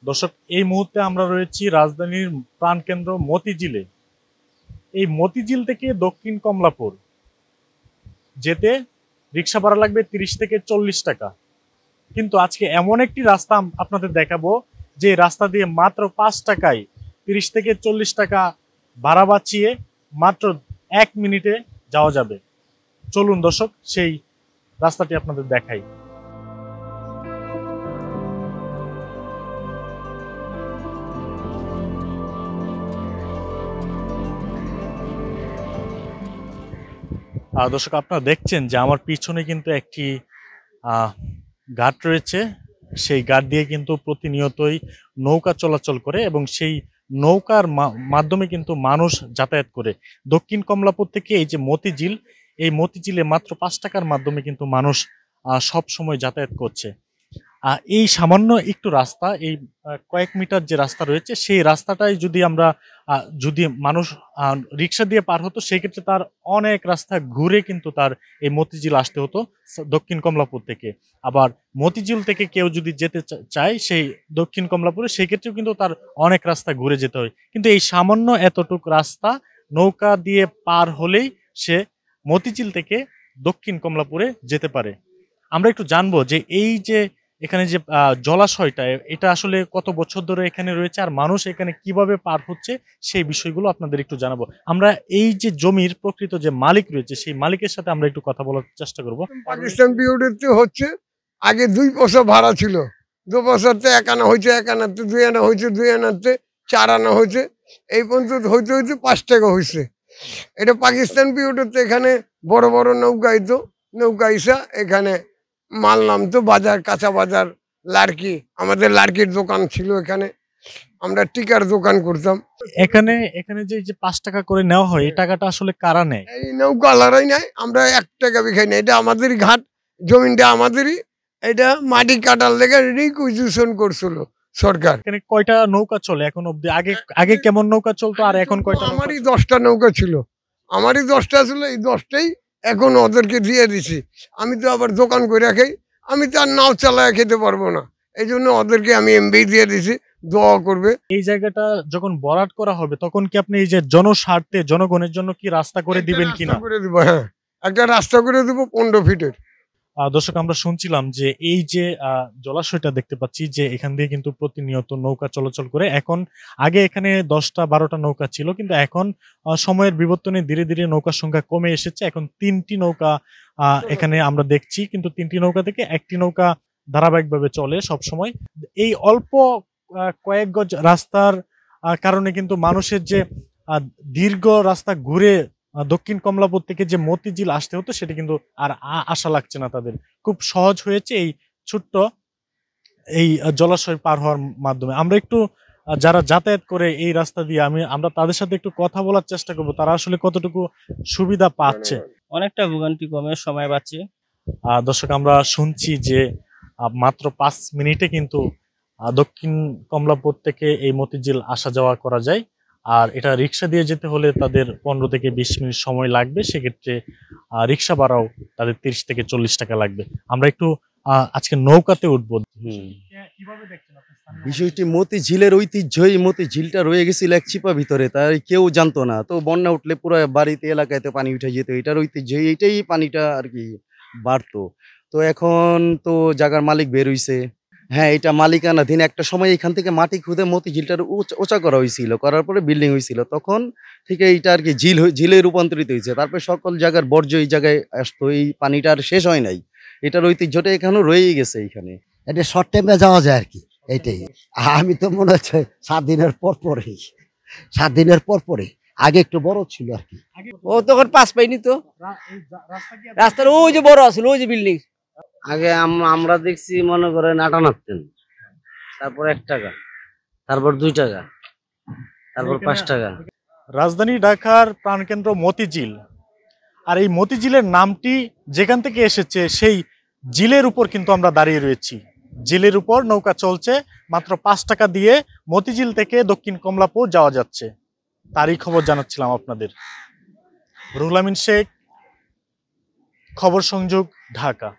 দর্শক, এই মুহূর্তে আমরা রয়েছি রাজধানীর প্রাণকেন্দ্র মতিঝিলে। এই মতিঝিল থেকে দক্ষিণ কমলাপুর যেতে রিক্সা ভাড়া লাগবে 30 থেকে 40 টাকা। কিন্তু আজকে এমন একটি রাস্তা আপনাদের দেখাবো যে রাস্তা দিয়ে মাত্র 5 টাকায় 30 থেকে 40 টাকা ভাড়া বাঁচিয়ে মাত্র 1 মিনিটে যাওয়া যাবে। চলুন দর্শক, সেই রাস্তাটি আপনাদের দেখাই। দর্শক, আপনারা দেখছেন যে আমার পিছনে কিন্তু একটি ঘাট রয়েছে। সেই ঘাট দিয়ে কিন্তু প্রতিনিয়তই নৌকা চলাচল করে এবং সেই নৌকার মাধ্যমে কিন্তু মানুষ যাতায়াত করে দক্ষিণ কমলাপুর থেকে এই যে মতিঝিল, এই মতিঝিলে মাত্র 5 টাকার মাধ্যমে কিন্তু মানুষ সব সময় যাতায়াত করছে। এই সামান্য একটু রাস্তা, এই কয়েক মিটার যে রাস্তা রয়েছে, সেই রাস্তাটাই যদি মানুষ রিক্সা দিয়ে পার হতো, সেক্ষেত্রে তার অনেক রাস্তা ঘুরে কিন্তু তার এই মতিঝিল আসতে হতো দক্ষিণ কমলাপুর থেকে। আবার মতিঝিল থেকে কেউ যদি যেতে চায় সেই দক্ষিণ কমলাপুরে, সেক্ষেত্রেও কিন্তু তার অনেক রাস্তা ঘুরে যেতে হয়। কিন্তু এই সামান্য এতটুক রাস্তা নৌকা দিয়ে পার হলেই সে মতিঝিল থেকে দক্ষিণ কমলাপুরে যেতে পারে। আমরা একটু জানবো যে এই যে এখানে যে জলাশয়টা, এটা আসলে কত বছর ধরে এখানে রয়েছে আর মানুষ এখানে কিভাবে পার হচ্ছে, সেই বিষয়গুলো আপনাদের একটু জানাবো। আমরা এই যে জমির প্রকৃত যে মালিক রয়েছে, সেই মালিকের সাথে আমরা একটু কথা বলার চেষ্টা করব। পাকিস্তান পিরিয়ডে হচ্ছে আগে 2 পয়সা ভাড়া ছিল, 2 পয়সাতে 1 আনা হয়েছে, 1 আনাতে 2 আনা হয়েছে, 2 আনাতে 4 আনা হয়েছে, এই পর্যন্ত হইতে হইতে 5 টাকা হয়েছে। এটা পাকিস্তান পিরিয়ডে এখানে বড় বড় নৌকা আইতো, নৌকা আইসা এখানে মাল নামতো, বাজার, কাঁচা বাজার, লাড়কি, আমাদের লাড়কির দোকান ছিল এখানে, আমরা টিকার দোকান করতাম। এখানে যে 5 টাকা করে নেওয়া হয়, এই টাকাটা আসলে কারা নেয়? এই নৌকা লড়াই নাই, আমরা 1 টাকা বিখাই না, এটা আমাদেরই ঘাট, জমিনটা আমাদেরই। এটা মাটি কাটার লেগে রিকুইজিশন করছিল সরকার। এখানে কয়টা নৌকা চলে এখন অব্দি? আগে কেমন নৌকা চলতো আর এখন কয়টা? আমারই 10টা নৌকা ছিল, আমারই 10টা ছিল, এই 10টাই এখন ওদেরকে দিয়ে দিছি। আমি তো আবার দোকান করে রাখি, আমি তো আর নাও চালায় খেতে পারবো না, এই জন্য ওদেরকে আমি এমবি দিয়ে দিছি, দোয়া করবে। এই জায়গাটা যখন ভরাট করা হবে, তখন কি আপনি এই যে জনস্বার্থে জনগণের জন্য কি রাস্তা করে দিবেন কিনা? করে দিব, হ্যাঁ, একটা রাস্তা করে দেবো 15 ফিটের। দর্শক, আমরা শুনছিলাম যে এই যে জলাশয়টা দেখতে পাচ্ছি, যে এখান দিয়ে কিন্তু প্রতিনিয়ত নৌকা চলাচল করে। এখন আগে এখানে 10টা 12টা নৌকা ছিল, কিন্তু এখন সময়ের বিবর্তনে ধীরে ধীরে নৌকার সংখ্যা কমে এসেছে। এখন 3টি নৌকা এখানে আমরা দেখছি, কিন্তু 3টি নৌকা থেকে একটি নৌকা ধারাবাহিকভাবে চলে সব সময়। এই অল্প কয়েক গজ রাস্তার কারণে কিন্তু মানুষের যে দীর্ঘ রাস্তা ঘুরে দক্ষিণ কমলাপুর থেকে যে মতিঝিল আসতে হতো, সেটা কিন্তু আর আশা লাগছে না তাদের। খুব সহজ হয়েছে এই ছোট্ট এই জলাশয় পার হওয়ার মাধ্যমে। আমরা একটু যারা যাতায়াত করে এই রাস্তা দিয়ে, আমরা তাদের সাথে একটু কথা বলার চেষ্টা করব, তারা আসলে কতটুকু সুবিধা পাচ্ছে। অনেকটা ভোগান্তি কমে, সময় বাঁচে। দর্শক, আমরা শুনছি যে মাত্র 5 মিনিটে কিন্তু দক্ষিণ কমলাপুর থেকে এই মতিঝিল আসা যাওয়া করা যায়। আর এটা রিক্সা দিয়ে যেতে হলে তাদের 15 থেকে 20 মিনিট সময় লাগবে। সেক্ষেত্রে রিক্সা ভাড়াও তাদের 30 থেকে 40 টাকা লাগবে। আমরা একটু আজকে নৌকাতে উঠবো। কিভাবে দেখছেন বিষয়টি? মতিঝিলের ঐতিহ্যই, মতিঝিলটা রয়ে গেছিল এক চিপা ভিতরে, তাই কেউ জানতো না। তো বন্যা উঠলে পুরো বাড়িতে এলাকাতে পানি উঠে যেত, এটার ঐতিহ্য, এইটাই পানিটা আর কি বাড়তো। তো এখন তো জায়গার মালিক বের হইছে, হ্যাঁ, এটা মালিকানাধীন। একটা সময় এখান থেকে মাটি খুদে মতিঝিলটার উঁচা করা হয়েছিল, করার পরে বিল্ডিং হয়েছিল, তখন থেকে এইটা আর কি ঝিলে রূপান্তরিত হয়েছে। তারপরে সকল জায়গার বর্জ্য এই জায়গায় আসতো, এই পানিটা আর শেষ হয় নাই, এটার ঐতিহ্যটা এখানেও রয়েই গেছে। এখানে এটা শর্ট টাইমে যাওয়া যায় আর কি, এইটাই। আমি তো মনে হচ্ছে 7 দিনের পর পরে, আগে একটু বড় ছিল আর কি। ও তখন পাস পাইনি তো, রাস্তার ওই যে বড় আছিল, ওই যে বিল্ডিং। আগে আমরা দেখছি, মনে করেন 8 আনাতেন, তারপর 1 টাকা, তারপর 2 টাকা, তারপর 5 টাকা। রাজধানী ঢাকার প্রাণকেন্দ্র মতিঝিল, আর এই মতিঝিলের নামটি যেখান থেকে এসেছে, সেই ঝিলের উপর কিন্তু আমরা দাঁড়িয়ে রয়েছি। ঝিলের উপর নৌকা চলছে, মাত্র 5 টাকা দিয়ে মতিঝিল থেকে দক্ষিণ কমলাপুর যাওয়া যাচ্ছে। তারই খবর জানাচ্ছিলাম আপনাদের। রুহুল আমিন শেখ, খবর সংযোগ, ঢাকা।